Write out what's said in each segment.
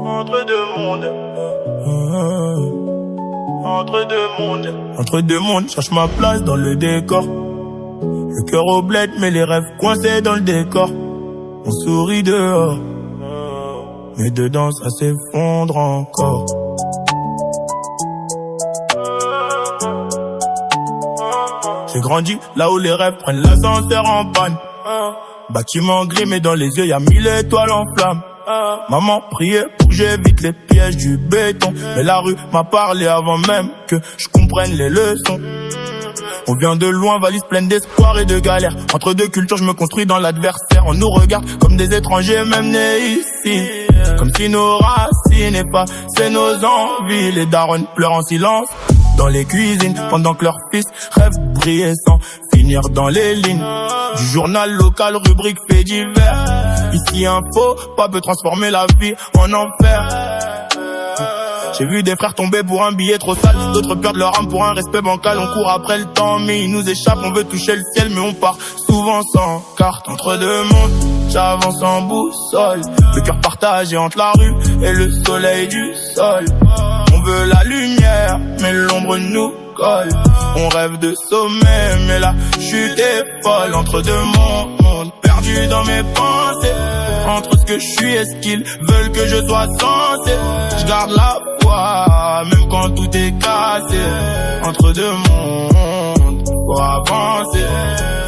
Entre deux mondes. Entre deux mondes. Entre deux mondes, cherche ma place dans le décor. Le cœur au bled, mais les rêves coincés dans le décor. On sourit dehors, mais dedans ça s'effondre encore. J'ai grandi là où les rêves prennent l'ascenseur en panne. Bâtiment gris mais dans les yeux y'a 1000 étoiles en flammes. Maman priait pour que j'évite les pièges du béton, mais la rue m'a parlé avant même que je comprenne les leçons. On vient de loin, valise pleine d'espoir et de galères. Entre deux cultures, je me construis dans l'adversaire. On nous regarde comme des étrangers, même nés ici. Comme si nos racines effaçaient nos envies. Les darons pleurent en silence dans les cuisines, pendant que leurs fils rêvent de briller sans finir dans les lignes du journal local, rubrique faits divers. Ici un faux pas peut transformer la vie en enfer. J'ai vu des frères tomber pour un billet trop sale, d'autres perdent leur âme pour un respect bancal. On court après le temps mais il nous échappe, on veut toucher le ciel mais on part souvent sans carte. Entre deux mondes, j'avance en boussole, le cœur partagé entre la rue et le soleil du sol. On veut la lumière mais l'ombre nous colle. On rêve de sommet mais la chute est folle. Entre deux mondes, perdu dans mes pensées, entre ce que je suis et ce qu'ils veulent que je sois censé. Je garde la foi, même quand tout est cassé. Entre deux mondes, faut avancer.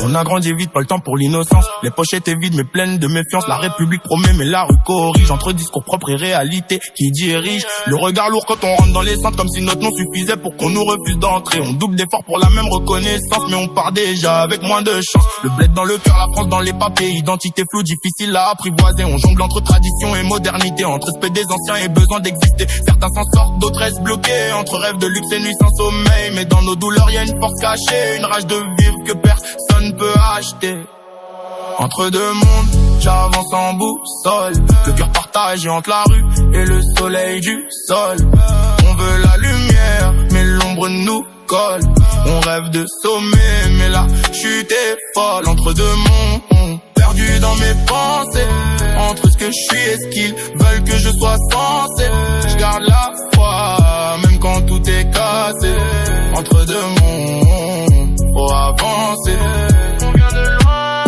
On a grandi vite, pas le temps pour l'innocence. Les pochettes étaient vides mais pleines de méfiance. La République promet mais la rue corrige. Entre discours propres et réalité qui dirige. Le regard lourd quand on rentre dans les centres, comme si notre nom suffisait pour qu'on nous refuse d'entrer. On double d'efforts pour la même reconnaissance, mais on part déjà avec moins de chance. Le bled dans le cœur, la France dans les papiers. Identité floue, difficile à apprivoiser. On jongle entre tradition et modernité, entre respect des anciens et besoin d'exister. Certains s'en sortent, d'autres restent bloqués entre rêves de luxe et nuits sans sommeil. Mais dans nos douleurs y'a une force cachée, une rage de vivre que personne peut acheter. Entre deux mondes, j'avance en boussole, le cœur partagé entre la rue et le soleil du sol. On veut la lumière, mais l'ombre nous colle. On rêve de sommet, mais la chute est folle. Entre deux mondes, perdu dans mes pensées, entre ce que je suis et ce qu'ils veulent que je sois censé. Je garde la foi, même quand tout est cassé. Entre deux mondes, faut avancer. On vient de loin,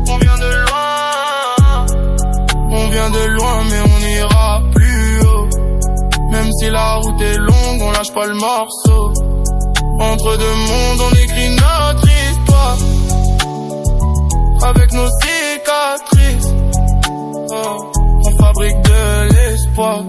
on vient de loin, on vient de loin mais on ira plus haut. Même si la route est longue, on lâche pas le morceau. Entre deux mondes, on écrit notre histoire avec nos cicatrices. Oh, on fabrique de l'espoir.